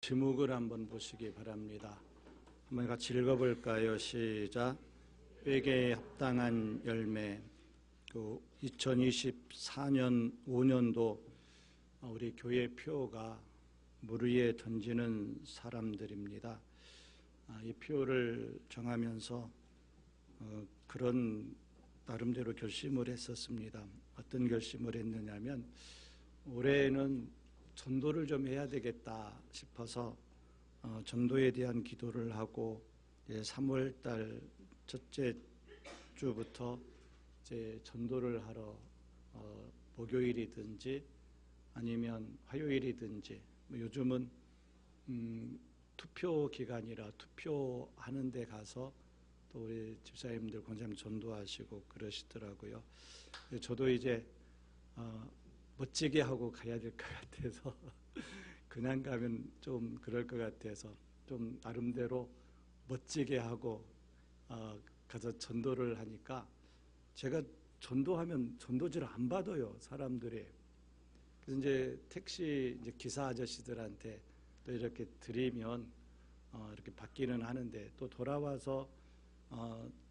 제목을 한번 보시기 바랍니다. 한번 같이 읽어볼까요? 시작. 회개에 합당한 열매. 2024년 5년도 우리 교회 표가 물 위에 던지는 사람들입니다. 이 표를 정하면서 그런 나름대로 결심을 했었습니다. 어떤 결심을 했느냐면 올해는 전도를 좀 해야 되겠다 싶어서 전도에 대한 기도를 하고 3월 달 첫째 주부터 이제 전도를 하러 목요일이든지 아니면 화요일이든지 요즘은 투표 기간이라 투표하는 데 가서 또 우리 집사님들 권사님 전도하시고 그러시더라고요. 저도 이제 멋지게 하고 가야 될 것 같아서 그냥 가면 좀 그럴 것 같아서 좀 나름대로 멋지게 하고 가서 전도를 하니까 제가 전도하면 전도지를 안 받아요, 사람들이. 그래서 이제 택시 이제 기사 아저씨들한테 또 이렇게 드리면 이렇게 받기는 하는데 또 돌아와서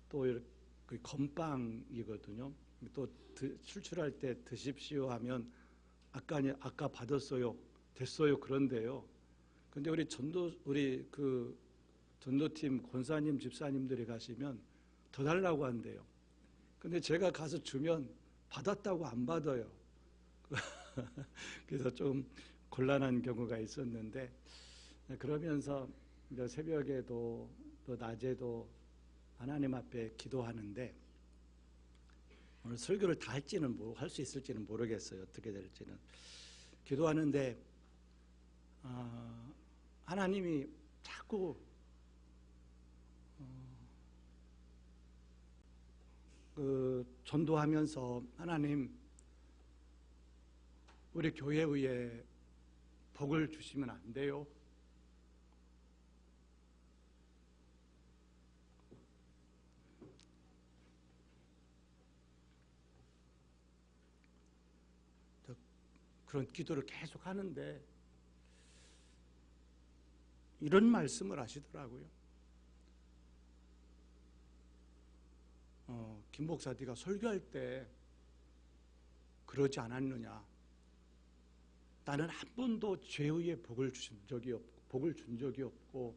또 이렇게 건빵이거든요. 또 출출할 때 드십시오 하면 아까 받았어요, 됐어요, 그런데요. 근데 우리 전도팀 권사님 집사님들이 가시면 더 달라고 한대요. 근데 제가 가서 주면 받았다고 안 받아요. 그래서 좀 곤란한 경우가 있었는데, 그러면서 새벽에도 또 낮에도 하나님 앞에 기도하는데, 오늘 설교를 다 할지는 할 수 있을지는 모르겠어요. 어떻게 될지는. 기도하는데 하나님이 자꾸 전도하면서 하나님 우리 교회 위에 복을 주시면 안 돼요? 그런 기도를 계속 하는데 이런 말씀을 하시더라고요. 김 목사, 네가 설교할 때 그러지 않았느냐? 나는 한 번도 죄 위에 복을 준 적이 없고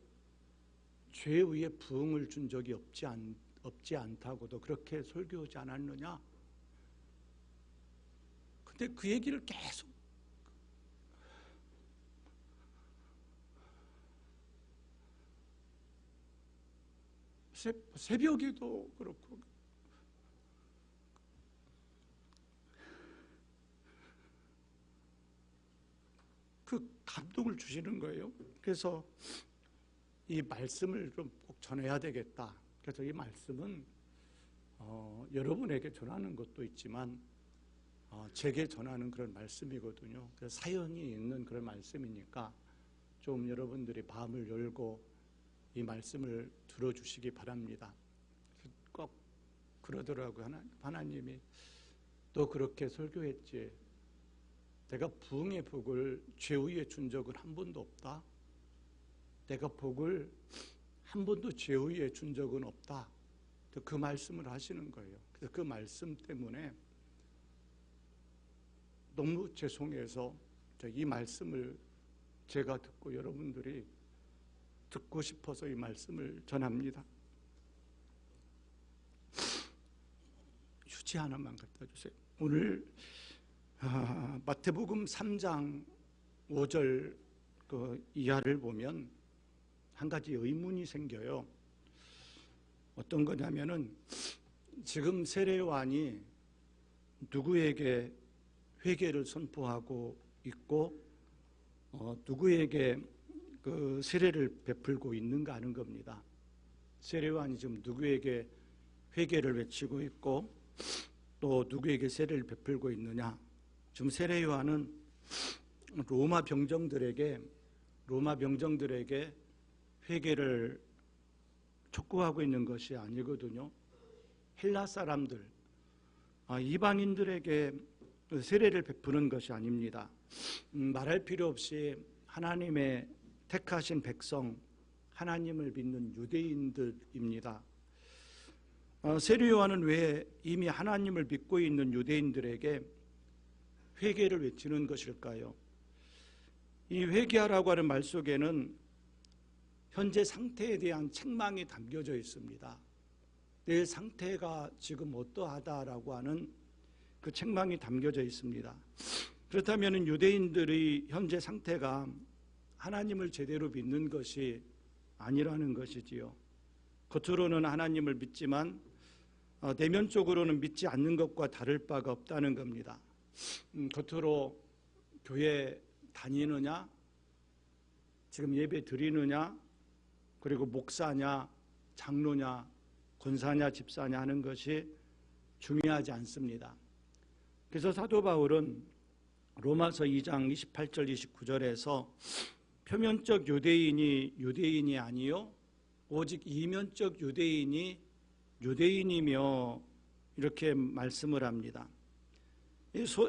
죄 위에 부흥을 준 적이 없지 않다고도 그렇게 설교하지 않았느냐? 근데 그 얘기를 계속 새벽에도 그렇고 그 감동을 주시는 거예요. 그래서 이 말씀을 좀 꼭 전해야 되겠다. 그래서 이 말씀은 여러분에게 전하는 것도 있지만 제게 전하는 그런 말씀이거든요. 그래서 사연이 있는 그런 말씀이니까 좀 여러분들이 마음을 열고 이 말씀을 들어주시기 바랍니다. 꼭 그러더라고요. 하나님이 너 그렇게 설교했지? 내가 부흥의 복을 죄 위에 준 적은 한 번도 없다. 내가 복을 한 번도 죄 위에 준 적은 없다. 그 말씀을 하시는 거예요. 그래서 그 말씀 때문에 너무 죄송해서 이 말씀을 제가 듣고 여러분들이 듣고 싶어서 이 말씀을 전합니다. 휴지 하나만 갖다 주세요. 오늘 마태복음 3장 5절 그 이하를 보면 한 가지 의문이 생겨요. 어떤 거냐면은 지금 세례요한이 누구에게 회개를 선포하고 있고 누구에게 그 세례를 베풀고 있는가 하는 겁니다. 세례요한이 지금 누구에게 회개를 외치고 있고 또 누구에게 세례를 베풀고 있느냐. 지금 세례요한은 로마 병정들에게 회개를 촉구하고 있는 것이 아니거든요. 헬라 사람들, 이방인들에게 세례를 베푸는 것이 아닙니다. 말할 필요 없이 하나님의 택하신 백성, 하나님을 믿는 유대인들입니다. 세례 요한은 왜 이미 하나님을 믿고 있는 유대인들에게 회개를 외치는 것일까요? 이 회개하라고 하는 말 속에는 현재 상태에 대한 책망이 담겨져 있습니다. 내 상태가 지금 어떠하다라고 하는 그 책망이 담겨져 있습니다. 그렇다면 유대인들의 현재 상태가 하나님을 제대로 믿는 것이 아니라는 것이지요. 겉으로는 하나님을 믿지만 내면적으로는 믿지 않는 것과 다를 바가 없다는 겁니다. 겉으로 교회 다니느냐, 지금 예배 드리느냐, 그리고 목사냐, 장로냐, 권사냐, 집사냐 하는 것이 중요하지 않습니다. 그래서 사도 바울은 로마서 2장 28절 29절에서 표면적 유대인이 유대인이 아니요 오직 이면적 유대인이 유대인이며 이렇게 말씀을 합니다.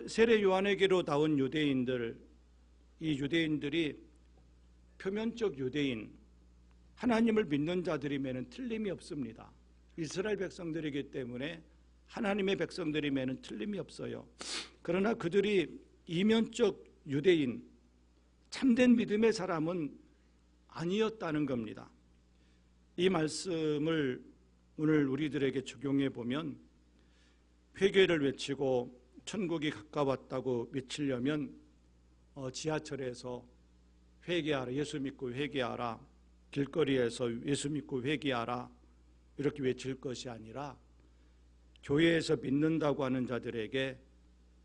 세례 요한에게로 나온 유대인들, 이 유대인들이 표면적 유대인, 하나님을 믿는 자들이면 틀림이 없습니다. 이스라엘 백성들이기 때문에 하나님의 백성들이면 틀림이 없어요. 그러나 그들이 이면적 유대인, 참된 믿음의 사람은 아니었다는 겁니다. 이 말씀을 오늘 우리들에게 적용해 보면 회개를 외치고 천국이 가까웠다고 외치려면 지하철에서 회개하라, 예수 믿고 회개하라, 길거리에서 예수 믿고 회개하라 이렇게 외칠 것이 아니라 교회에서 믿는다고 하는 자들에게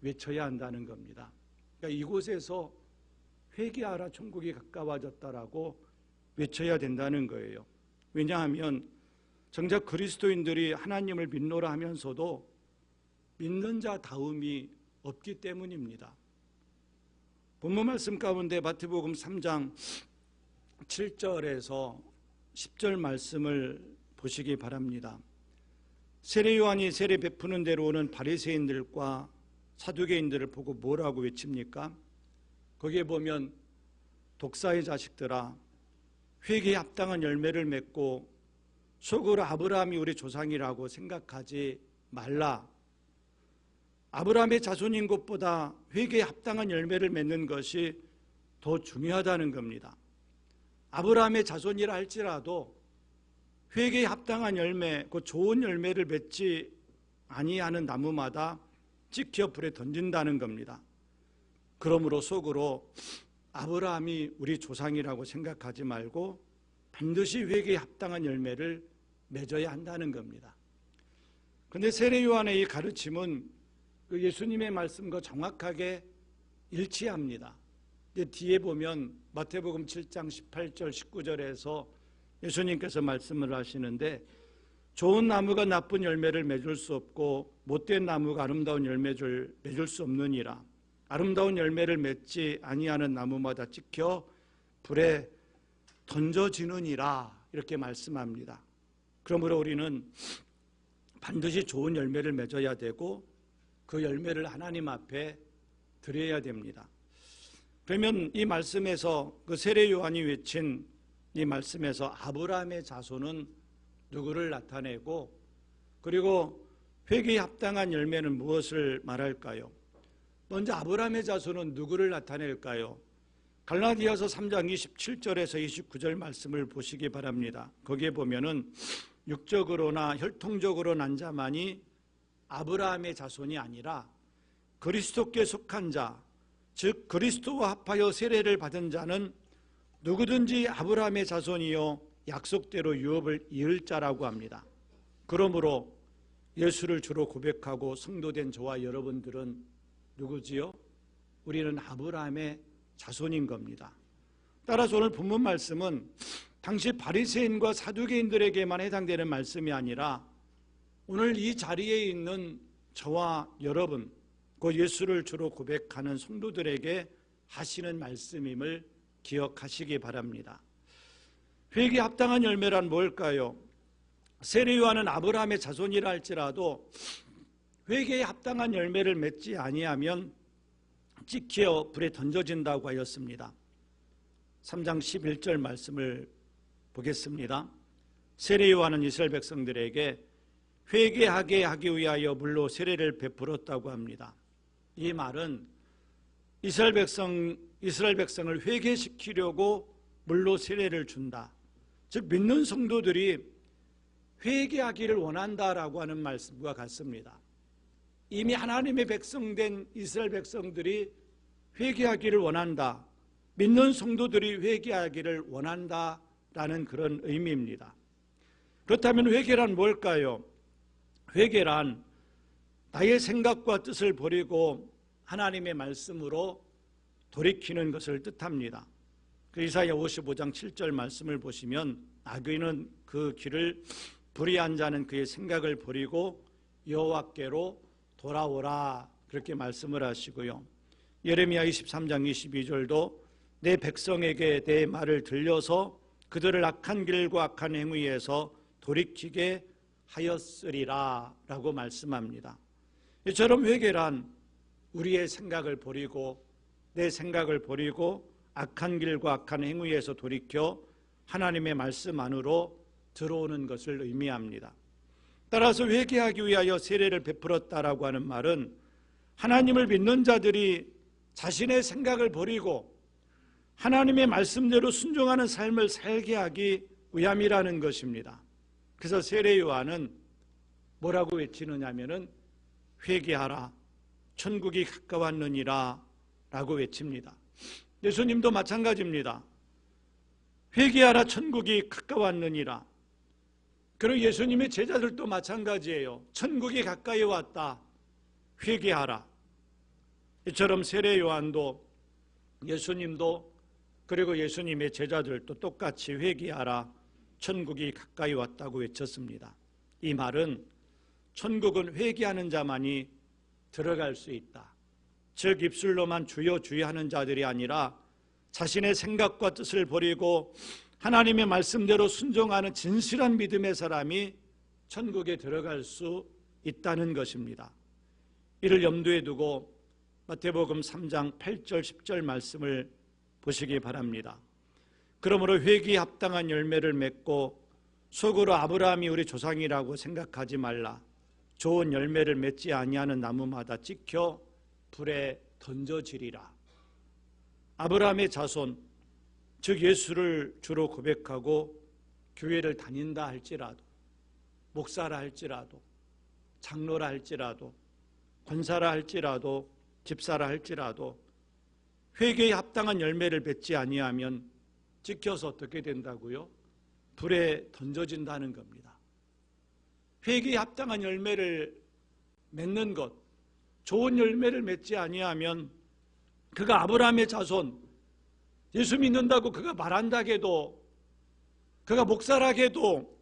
외쳐야 한다는 겁니다. 그러니까 이곳에서 회개하라, 천국이 가까워졌다라고 외쳐야 된다는 거예요. 왜냐하면 정작 그리스도인들이 하나님을 믿노라 하면서도 믿는 자다움이 없기 때문입니다. 본문 말씀 가운데 마태복음 3장 7절에서 10절 말씀을 보시기 바랍니다. 세례 요한이 세례 베푸는 데로 오는 바리새인들과 사두개인들을 보고 뭐라고 외칩니까? 거기에 보면 독사의 자식들아, 회개에 합당한 열매를 맺고 속으로 아브라함이 우리 조상이라고 생각하지 말라. 아브라함의 자손인 것보다 회개에 합당한 열매를 맺는 것이 더 중요하다는 겁니다. 아브라함의 자손이라 할지라도 회개에 합당한 열매, 그 좋은 열매를 맺지 아니하는 나무마다 찍혀 불에 던진다는 겁니다. 그러므로 속으로 아브라함이 우리 조상이라고 생각하지 말고 반드시 회개에 합당한 열매를 맺어야 한다는 겁니다. 그런데 세례 요한의 이 가르침은 그 예수님의 말씀과 정확하게 일치합니다. 뒤에 보면 마태복음 7장 18절 19절에서 예수님께서 말씀을 하시는데 좋은 나무가 나쁜 열매를 맺을 수 없고 못된 나무가 아름다운 열매를 맺을 수 없느니라. 아름다운 열매를 맺지 아니하는 나무마다 찍혀 불에 던져지느니라 이렇게 말씀합니다. 그러므로 우리는 반드시 좋은 열매를 맺어야 되고 그 열매를 하나님 앞에 드려야 됩니다. 그러면 이 말씀에서 그 세례 요한이 외친 이 말씀에서 아브라함의 자손은 누구를 나타내고 그리고 회개에 합당한 열매는 무엇을 말할까요? 먼저 아브라함의 자손은 누구를 나타낼까요? 갈라디아서 3장 27절에서 29절 말씀을 보시기 바랍니다. 거기에 보면은 육적으로나 혈통적으로 난 자만이 아브라함의 자손이 아니라 그리스도께 속한 자, 즉 그리스도와 합하여 세례를 받은 자는 누구든지 아브라함의 자손이요 약속대로 유업을 이을 자라고 합니다. 그러므로 예수를 주로 고백하고 성도된 저와 여러분들은 누구지요? 우리는 아브라함의 자손인 겁니다. 따라서 오늘 본문 말씀은 당시 바리새인과 사두개인들에게만 해당되는 말씀이 아니라 오늘 이 자리에 있는 저와 여러분, 그 예수를 주로 고백하는 성도들에게 하시는 말씀임을 기억하시기 바랍니다. 회개에 합당한 열매란 뭘까요? 세례 요한은 아브라함의 자손이라 할지라도 회개에 합당한 열매를 맺지 아니하면 찍혀 불에 던져진다고 하였습니다. 3장 11절 말씀을 보겠습니다. 세례 요한은 이스라엘 백성들에게 회개하게 하기 위하여 물로 세례를 베풀었다고 합니다. 이 말은 이스라엘 백성을 회개시키려고 물로 세례를 준다. 즉 믿는 성도들이 회개하기를 원한다라고 하는 말씀과 같습니다. 이미 하나님의 백성된 이스라엘 백성들이 회개하기를 원한다. 믿는 성도들이 회개하기를 원한다라는 그런 의미입니다. 그렇다면 회개란 뭘까요? 회개란 나의 생각과 뜻을 버리고 하나님의 말씀으로 돌이키는 것을 뜻합니다. 이사야 55장 7절 말씀을 보시면 악인은 그 길을 불의한 자는 그의 생각을 버리고 여호와께로 돌아오라 그렇게 말씀을 하시고요. 예레미야 23장 22절도 내 백성에게 내 말을 들려서 그들을 악한 길과 악한 행위에서 돌이키게 하였으리라 라고 말씀합니다. 이처럼 회개란 우리의 생각을 버리고 내 생각을 버리고 악한 길과 악한 행위에서 돌이켜 하나님의 말씀 안으로 들어오는 것을 의미합니다. 따라서 회개하기 위하여 세례를 베풀었다라고 하는 말은 하나님을 믿는 자들이 자신의 생각을 버리고 하나님의 말씀대로 순종하는 삶을 살게 하기 위함이라는 것입니다. 그래서 세례 요한은 뭐라고 외치느냐면은 회개하라 천국이 가까웠느니라 라고 외칩니다. 예수님도 마찬가지입니다. 회개하라 천국이 가까웠느니라. 그리고 예수님의 제자들도 마찬가지예요. 천국이 가까이 왔다. 회개하라. 이처럼 세례 요한도 예수님도 그리고 예수님의 제자들도 똑같이 회개하라. 천국이 가까이 왔다고 외쳤습니다. 이 말은 천국은 회개하는 자만이 들어갈 수 있다. 즉 입술로만 주여 주여 하는 자들이 아니라 자신의 생각과 뜻을 버리고 하나님의 말씀대로 순종하는 진실한 믿음의 사람이 천국에 들어갈 수 있다는 것입니다. 이를 염두에 두고 마태복음 3장 8절 10절 말씀을 보시기 바랍니다. 그러므로 회개에 합당한 열매를 맺고 속으로 아브라함이 우리 조상이라고 생각하지 말라. 좋은 열매를 맺지 아니하는 나무마다 찍혀 불에 던져지리라. 아브라함의 자손, 즉 예수를 주로 고백하고 교회를 다닌다 할지라도, 목사라 할지라도, 장로라 할지라도, 권사라 할지라도, 집사라 할지라도 회개에 합당한 열매를 맺지 아니하면 찍혀서 어떻게 된다고요? 불에 던져진다는 겁니다. 회개에 합당한 열매를 맺는 것, 좋은 열매를 맺지 아니하면 그가 아브라함의 자손, 예수 믿는다고 그가 말한다게도, 그가 목사라게도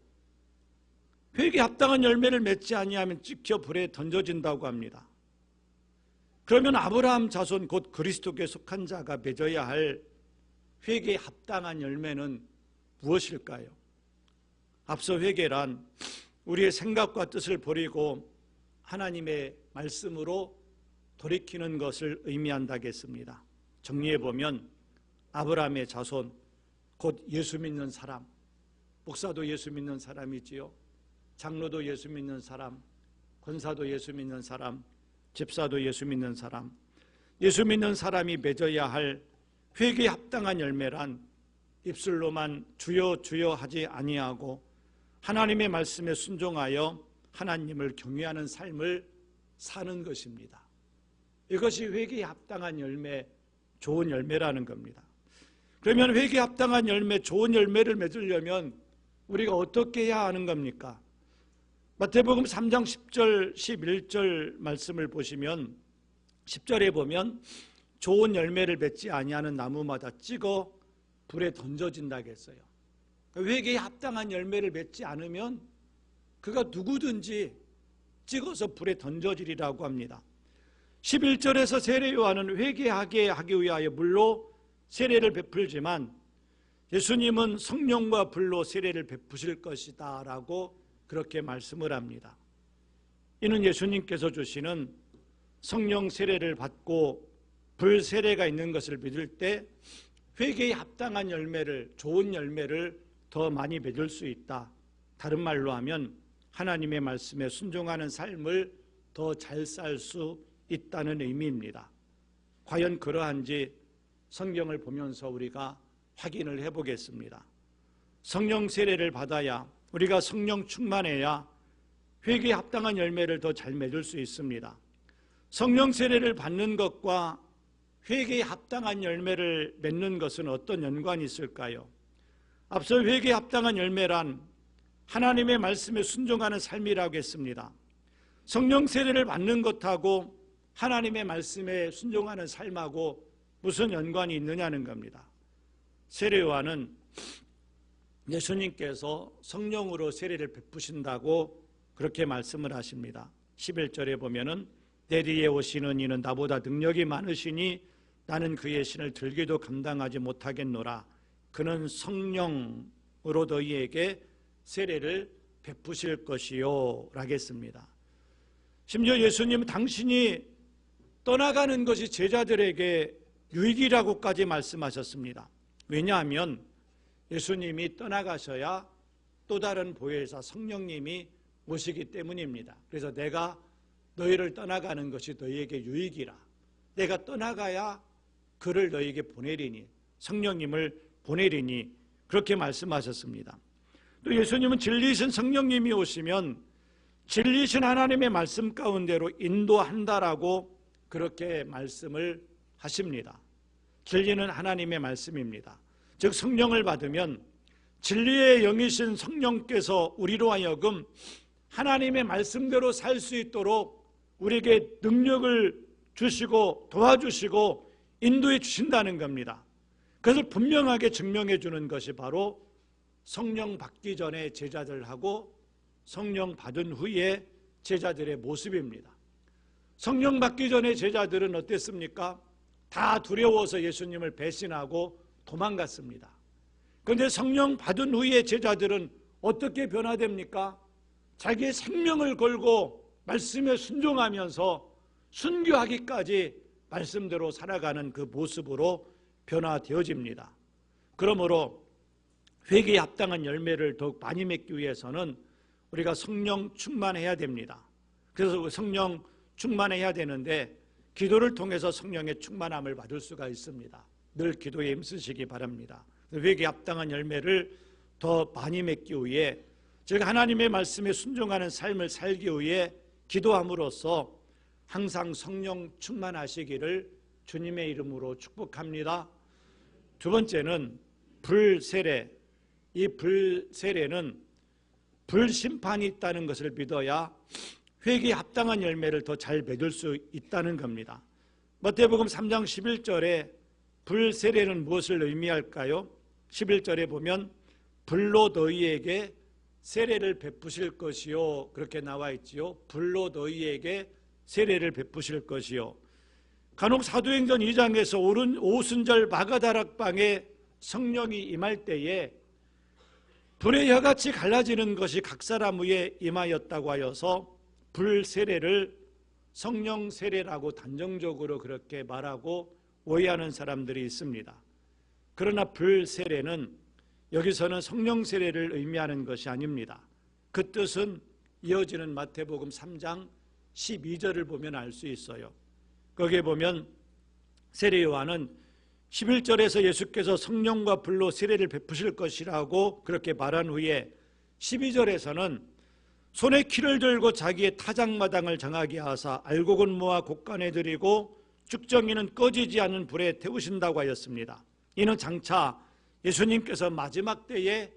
회개에 합당한 열매를 맺지 아니하면 찍혀 불에 던져진다고 합니다. 그러면 아브라함 자손 곧 그리스도께 속한 자가 맺어야 할 회개에 합당한 열매는 무엇일까요? 앞서 회개란 우리의 생각과 뜻을 버리고 하나님의 말씀으로 돌이키는 것을 의미한다겠습니다. 정리해보면 아브라함의 자손, 곧 예수 믿는 사람, 목사도 예수 믿는 사람이지요. 장로도 예수 믿는 사람, 권사도 예수 믿는 사람, 집사도 예수 믿는 사람, 예수 믿는 사람이 맺어야 할 회개에 합당한 열매란 입술로만 주여 주여 하지 아니하고 하나님의 말씀에 순종하여 하나님을 경외하는 삶을 사는 것입니다. 이것이 회개에 합당한 열매, 좋은 열매라는 겁니다. 그러면 회개에 합당한 열매, 좋은 열매를 맺으려면 우리가 어떻게 해야 하는 겁니까? 마태복음 3장 10절, 11절 말씀을 보시면 10절에 보면 좋은 열매를 맺지 아니하는 나무마다 찍어 불에 던져진다고 했어요. 회개에 합당한 열매를 맺지 않으면 그가 누구든지 찍어서 불에 던져지리라고 합니다. 11절에서 세례 요한은 회개하게 하기 위하여 물로 세례를 베풀지만 예수님은 성령과 불로 세례를 베푸실 것이다 라고 그렇게 말씀을 합니다. 이는 예수님께서 주시는 성령 세례를 받고 불 세례가 있는 것을 믿을 때 회개에 합당한 열매를, 좋은 열매를 더 많이 맺을 수 있다. 다른 말로 하면 하나님의 말씀에 순종하는 삶을 더 잘 살 수 있다는 의미입니다. 과연 그러한지 성경을 보면서 우리가 확인을 해보겠습니다. 성령 세례를 받아야, 우리가 성령 충만해야 회개에 합당한 열매를 더 잘 맺을 수 있습니다. 성령 세례를 받는 것과 회개에 합당한 열매를 맺는 것은 어떤 연관이 있을까요? 앞서 회개에 합당한 열매란 하나님의 말씀에 순종하는 삶이라고 했습니다. 성령 세례를 받는 것하고 하나님의 말씀에 순종하는 삶하고 무슨 연관이 있느냐는 겁니다. 세례요한은 예수님께서 성령으로 세례를 베푸신다고 그렇게 말씀을 하십니다. 11절에 보면은 내 뒤에 오시는 이는 나보다 능력이 많으시니 나는 그의 신을 들기도 감당하지 못하겠노라. 그는 성령으로 너희에게 세례를 베푸실 것이요 라겠습니다. 심지어 예수님은 당신이 떠나가는 것이 제자들에게 유익이라고까지 말씀하셨습니다. 왜냐하면 예수님이 떠나가셔야 또 다른 보혜사 성령님이 오시기 때문입니다. 그래서 내가 너희를 떠나가는 것이 너희에게 유익이라. 내가 떠나가야 그를 너희에게 보내리니, 성령님을 보내리니, 그렇게 말씀하셨습니다. 또 예수님은 진리이신 성령님이 오시면 진리이신 하나님의 말씀 가운데로 인도한다라고 그렇게 말씀을 하십니다. 진리는 하나님의 말씀입니다. 즉 성령을 받으면 진리의 영이신 성령께서 우리로 하여금 하나님의 말씀대로 살 수 있도록 우리에게 능력을 주시고 도와주시고 인도해 주신다는 겁니다. 그것을 분명하게 증명해 주는 것이 바로 성령 받기 전에 제자들하고 성령 받은 후에 제자들의 모습입니다. 성령 받기 전에 제자들은 어땠습니까? 다 두려워서 예수님을 배신하고 도망갔습니다. 그런데 성령 받은 후에 제자들은 어떻게 변화됩니까? 자기의 생명을 걸고 말씀에 순종하면서 순교하기까지 말씀대로 살아가는 그 모습으로 변화되어집니다. 그러므로 회개에 합당한 열매를 더욱 많이 맺기 위해서는 우리가 성령 충만해야 됩니다. 그래서 성령 충만해야 되는데 기도를 통해서 성령의 충만함을 받을 수가 있습니다. 늘 기도에 힘쓰시기 바랍니다. 회개에 합당한 열매를 더 많이 맺기 위해, 즉 하나님의 말씀에 순종하는 삶을 살기 위해 기도함으로써 항상 성령 충만하시기를 주님의 이름으로 축복합니다. 두 번째는 불세례. 이 불세례는 불심판이 있다는 것을 믿어야 회개에 합당한 열매를 더 잘 맺을 수 있다는 겁니다. 마태복음 3장 11절에 불세례는 무엇을 의미할까요? 11절에 보면 불로 너희에게 세례를 베푸실 것이요, 그렇게 나와 있지요. 불로 너희에게 세례를 베푸실 것이요. 간혹 사도행전 2장에서 오순절 마가다락방에 성령이 임할 때에 불의 혀같이 갈라지는 것이 각 사람 위에 임하였다고 하여서 불세례를 성령 세례라고 단정적으로 그렇게 말하고 오해하는 사람들이 있습니다. 그러나 불세례는 여기서는 성령 세례를 의미하는 것이 아닙니다. 그 뜻은 이어지는 마태복음 3장 12절을 보면 알 수 있어요. 거기에 보면 세례 요한은 11절에서 예수께서 성령과 불로 세례를 베푸실 것이라고 그렇게 말한 후에 12절에서는 손에 키를 들고 자기의 타작마당을 정하게 하사 알곡은 모아 곡간에 들이고 쭉정이는 꺼지지 않는 불에 태우신다고 하였습니다. 이는 장차 예수님께서 마지막 때에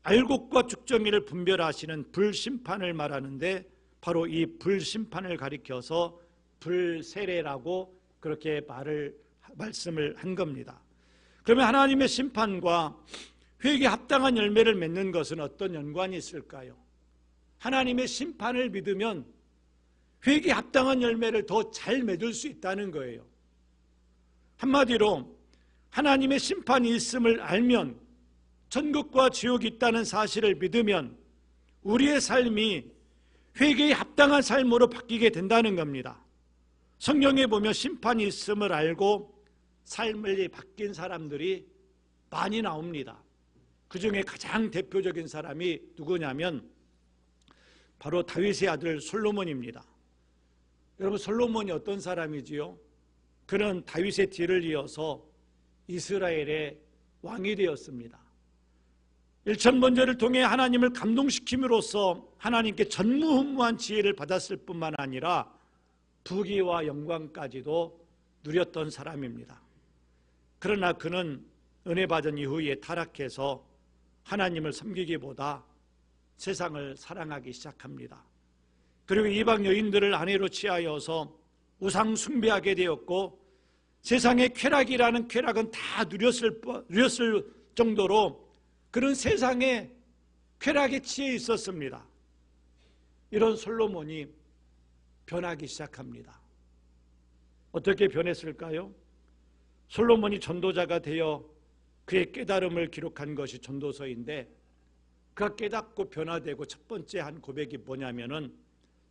알곡과 쭉정이를 분별하시는 불심판을 말하는데, 바로 이 불심판을 가리켜서 불세례라고 그렇게 말씀을 한 겁니다. 그러면 하나님의 심판과 회개에 합당한 열매를 맺는 것은 어떤 연관이 있을까요? 하나님의 심판을 믿으면 회개에 합당한 열매를 더 잘 맺을 수 있다는 거예요. 한마디로 하나님의 심판이 있음을 알면, 천국과 지옥이 있다는 사실을 믿으면 우리의 삶이 회개에 합당한 삶으로 바뀌게 된다는 겁니다. 성경에 보면 심판이 있음을 알고 삶을 바뀐 사람들이 많이 나옵니다. 그 중에 가장 대표적인 사람이 누구냐면 바로 다윗의 아들 솔로몬입니다. 여러분, 솔로몬이 어떤 사람이지요? 그는 다윗의 뒤를 이어서 이스라엘의 왕이 되었습니다. 일천번제를 통해 하나님을 감동시킴으로써 하나님께 전무후무한 지혜를 받았을 뿐만 아니라 부귀와 영광까지도 누렸던 사람입니다. 그러나 그는 은혜 받은 이후에 타락해서 하나님을 섬기기보다 세상을 사랑하기 시작합니다. 그리고 이방 여인들을 아내로 취하여서 우상 숭배하게 되었고, 세상의 쾌락이라는 쾌락은 다 누렸을 정도로 그런 세상의 쾌락에 취해 있었습니다. 이런 솔로몬이 변하기 시작합니다. 어떻게 변했을까요? 솔로몬이 전도자가 되어 그의 깨달음을 기록한 것이 전도서인데, 그가 깨닫고 변화되고 첫 번째 한 고백이 뭐냐면은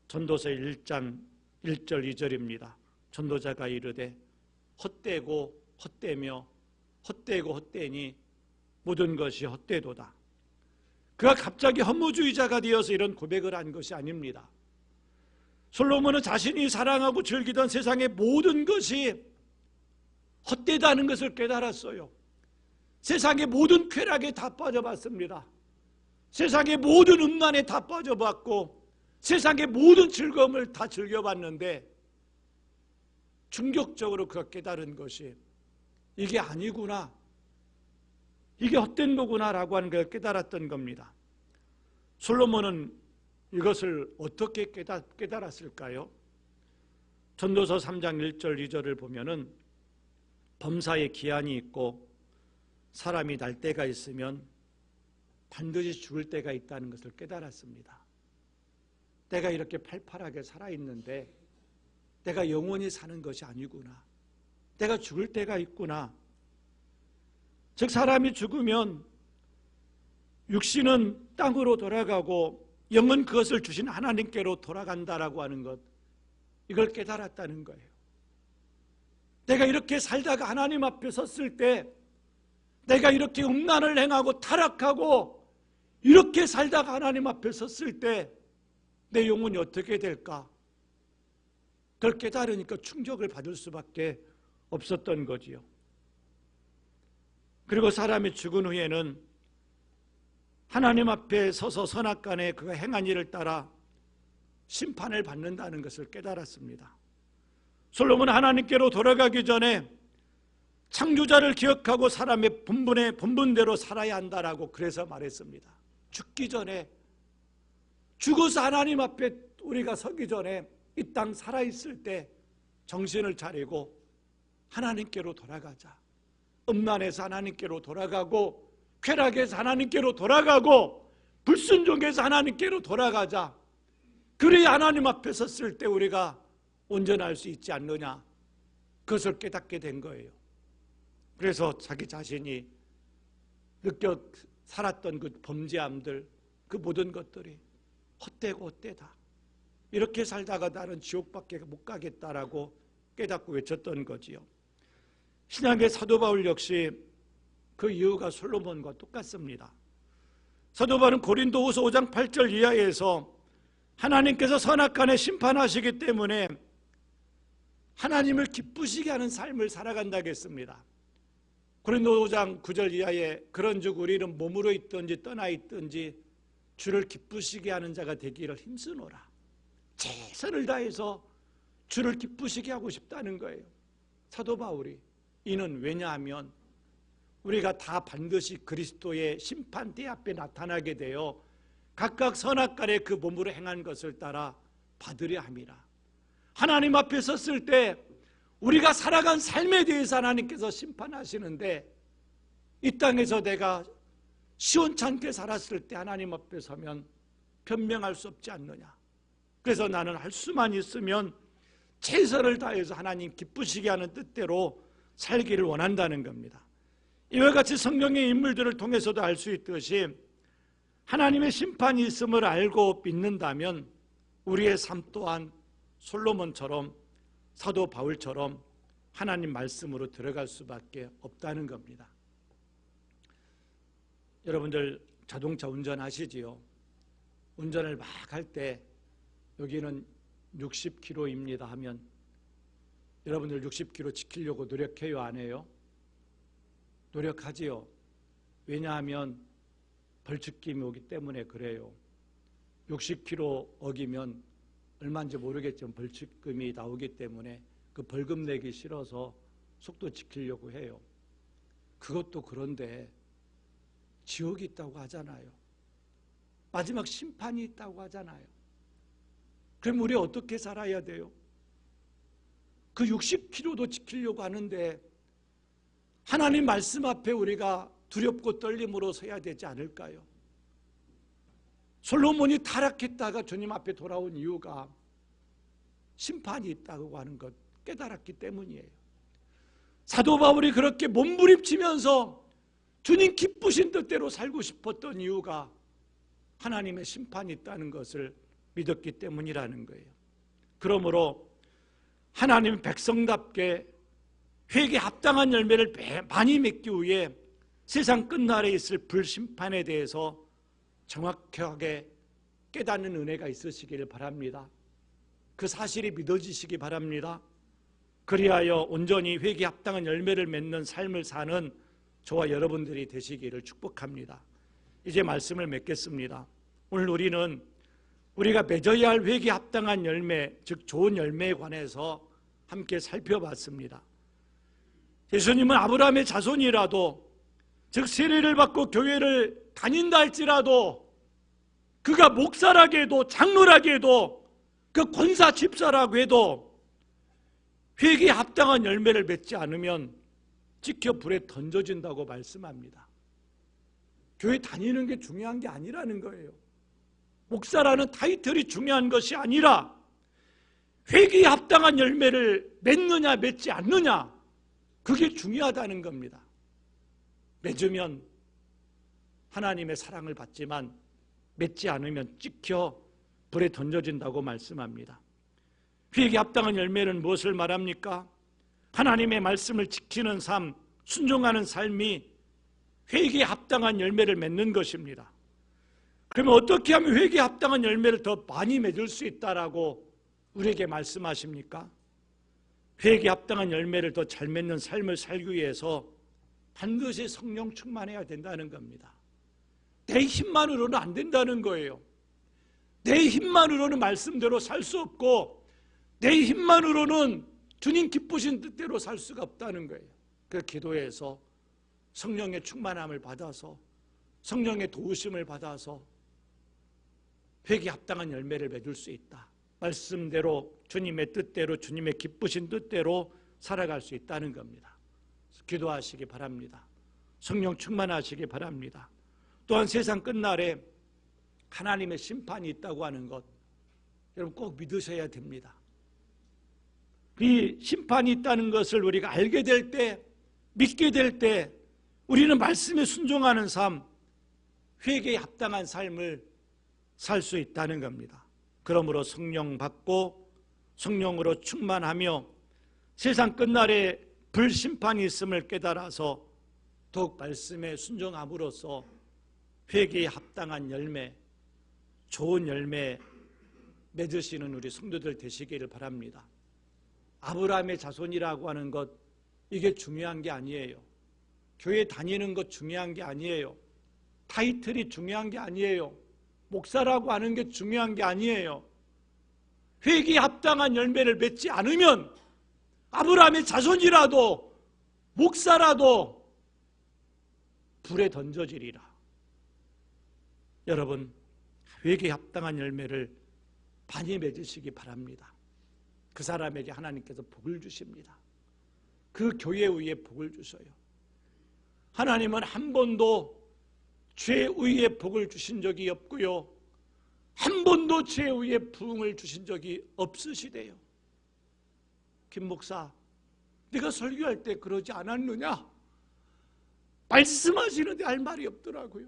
전도서 1장 1절 2절입니다. 전도자가 이르되 헛되고 헛되며 헛되고 헛되니 모든 것이 헛되도다. 그가 갑자기 허무주의자가 되어서 이런 고백을 한 것이 아닙니다. 솔로몬은 자신이 사랑하고 즐기던 세상의 모든 것이 헛되다는 것을 깨달았어요. 세상의 모든 쾌락에 다 빠져봤습니다. 세상의 모든 음란에 다 빠져봤고 세상의 모든 즐거움을 다 즐겨봤는데 충격적으로 그가 깨달은 것이 이게 아니구나, 이게 헛된 거구나라고 하는 걸 깨달았던 겁니다. 솔로몬은 이것을 어떻게 깨달았을까요? 전도서 3장 1절 2절을 보면은 범사에 기한이 있고 사람이 날 때가 있으면 반드시 죽을 때가 있다는 것을 깨달았습니다. 내가 이렇게 팔팔하게 살아있는데 내가 영원히 사는 것이 아니구나, 내가 죽을 때가 있구나. 즉 사람이 죽으면 육신은 땅으로 돌아가고 영은 그것을 주신 하나님께로 돌아간다라고 하는 것, 이걸 깨달았다는 거예요. 내가 이렇게 살다가 하나님 앞에 섰을 때, 내가 이렇게 음란을 행하고 타락하고 이렇게 살다가 하나님 앞에 섰을 때 내 영혼이 어떻게 될까? 그걸 깨달으니까 충격을 받을 수밖에 없었던 거지요. 그리고 사람이 죽은 후에는 하나님 앞에 서서 선악간에 그가 행한 일을 따라 심판을 받는다는 것을 깨달았습니다. 솔로몬은 하나님께로 돌아가기 전에 창조자를 기억하고 사람의 본분대로 살아야 한다라고 그래서 말했습니다. 죽기 전에, 죽어서 하나님 앞에 우리가 서기 전에 이 땅 살아있을 때 정신을 차리고 하나님께로 돌아가자. 음란에서 하나님께로 돌아가고 쾌락에서 하나님께로 돌아가고 불순종에서 하나님께로 돌아가자. 그래야 하나님 앞에 섰을 때 우리가 온전할 수 있지 않느냐, 그것을 깨닫게 된 거예요. 그래서 자기 자신이 느껴 살았던 그 범죄함들, 그 모든 것들이 헛되고 헛되다, 이렇게 살다가 나는 지옥밖에 못 가겠다라고 깨닫고 외쳤던 거지요. 신약의 사도 바울 역시 그 이유가 솔로몬과 똑같습니다. 사도 바울은 고린도후서 5장 8절 이하에서 하나님께서 선악간에 심판하시기 때문에 하나님을 기쁘시게 하는 삶을 살아간다고 했습니다. 고린도 5장 9절 이하에 그런즉 우리는 몸으로 있든지 떠나 있든지 주를 기쁘시게 하는 자가 되기를 힘쓰노라. 최선을 다해서 주를 기쁘시게 하고 싶다는 거예요, 사도 바울이. 이는 왜냐하면 우리가 다 반드시 그리스도의 심판대 앞에 나타나게 되어 각각 선악간에 그 몸으로 행한 것을 따라 받으려 함이라. 하나님 앞에 섰을 때 우리가 살아간 삶에 대해서 하나님께서 심판하시는데, 이 땅에서 내가 시원찮게 살았을 때 하나님 앞에 서면 변명할 수 없지 않느냐. 그래서 나는 할 수만 있으면 최선을 다해서 하나님 기쁘시게 하는 뜻대로 살기를 원한다는 겁니다. 이와 같이 성경의 인물들을 통해서도 알 수 있듯이 하나님의 심판이 있음을 알고 믿는다면 우리의 삶 또한 솔로몬처럼, 사도 바울처럼 하나님 말씀으로 들어갈 수밖에 없다는 겁니다. 여러분들 자동차 운전하시지요? 운전을 막 할 때 여기는 60km입니다 하면 여러분들 60km 지키려고 노력해요, 안 해요? 노력하지요. 왜냐하면 벌칙금이 오기 때문에 그래요. 60km 어기면 얼마인지 모르겠지만 벌칙금이 나오기 때문에 그 벌금 내기 싫어서 속도 지키려고 해요. 그것도 그런데 지옥이 있다고 하잖아요. 마지막 심판이 있다고 하잖아요. 그럼 우리 어떻게 살아야 돼요? 그 60km도 지키려고 하는데 하나님 말씀 앞에 우리가 두렵고 떨림으로 서야 되지 않을까요? 솔로몬이 타락했다가 주님 앞에 돌아온 이유가 심판이 있다고 하는 것 깨달았기 때문이에요. 사도 바울이 그렇게 몸부림치면서 주님 기쁘신 뜻대로 살고 싶었던 이유가 하나님의 심판이 있다는 것을 믿었기 때문이라는 거예요. 그러므로 하나님 백성답게 회개에 합당한 열매를 많이 맺기 위해 세상 끝날에 있을 불심판에 대해서 정확하게 깨닫는 은혜가 있으시기를 바랍니다. 그 사실이 믿어지시기 바랍니다. 그리하여 온전히 회개에 합당한 열매를 맺는 삶을 사는 저와 여러분들이 되시기를 축복합니다. 이제 말씀을 맺겠습니다. 오늘 우리는 우리가 맺어야 할 회개에 합당한 열매, 즉 좋은 열매에 관해서 함께 살펴봤습니다. 예수님은 아브라함의 자손이라도, 즉 세례를 받고 교회를 다닌다 할지라도, 그가 목사라고 해도 장로라고 해도 그 권사 집사라고 해도 회개에 합당한 열매를 맺지 않으면 찍혀 불에 던져진다고 말씀합니다. 교회 다니는 게 중요한 게 아니라는 거예요. 목사라는 타이틀이 중요한 것이 아니라 회개에 합당한 열매를 맺느냐 맺지 않느냐, 그게 중요하다는 겁니다. 맺으면 하나님의 사랑을 받지만 맺지 않으면 찍혀 불에 던져진다고 말씀합니다. 회개에 합당한 열매는 무엇을 말합니까? 하나님의 말씀을 지키는 삶, 순종하는 삶이 회개에 합당한 열매를 맺는 것입니다. 그러면 어떻게 하면 회개에 합당한 열매를 더 많이 맺을 수 있다라고 우리에게 말씀하십니까? 회개에 합당한 열매를 더 잘 맺는 삶을 살기 위해서 반드시 성령 충만해야 된다는 겁니다. 내 힘만으로는 안 된다는 거예요. 내 힘만으로는 말씀대로 살 수 없고 내 힘만으로는 주님 기쁘신 뜻대로 살 수가 없다는 거예요. 그 기도해서 성령의 충만함을 받아서 성령의 도우심을 받아서 회개에 합당한 열매를 맺을 수 있다. 말씀대로 주님의 뜻대로 주님의 기쁘신 뜻대로 살아갈 수 있다는 겁니다. 기도하시기 바랍니다. 성령 충만하시기 바랍니다. 또한 세상 끝날에 하나님의 심판이 있다고 하는 것 여러분 꼭 믿으셔야 됩니다. 이 심판이 있다는 것을 우리가 알게 될 때, 믿게 될 때 우리는 말씀에 순종하는 삶, 회개에 합당한 삶을 살 수 있다는 겁니다. 그러므로 성령 받고 성령으로 충만하며 세상 끝날에 불심판이 있음을 깨달아서 더욱 말씀에 순종함으로써 회개에 합당한 열매, 좋은 열매 맺으시는 우리 성도들 되시기를 바랍니다. 아브라함의 자손이라고 하는 것, 이게 중요한 게 아니에요. 교회 다니는 것 중요한 게 아니에요. 타이틀이 중요한 게 아니에요. 목사라고 하는 게 중요한 게 아니에요. 회개에 합당한 열매를 맺지 않으면 아브라함의 자손이라도 목사라도 불에 던져지리라. 여러분, 회개에 합당한 열매를 많이 맺으시기 바랍니다. 그 사람에게 하나님께서 복을 주십니다. 그 교회 위에 복을 주셔요. 하나님은 한 번도 죄 위에 복을 주신 적이 없고요, 한 번도 죄 위에 부흥을 주신 적이 없으시대요. 김 목사, 내가 설교할 때 그러지 않았느냐? 말씀하시는데 할 말이 없더라고요.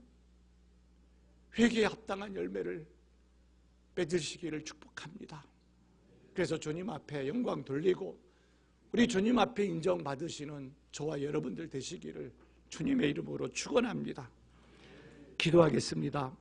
회개에 합당한 열매를 맺으시기를 축복합니다. 그래서 주님 앞에 영광 돌리고 우리 주님 앞에 인정받으시는 저와 여러분들 되시기를 주님의 이름으로 축원합니다. 기도하겠습니다.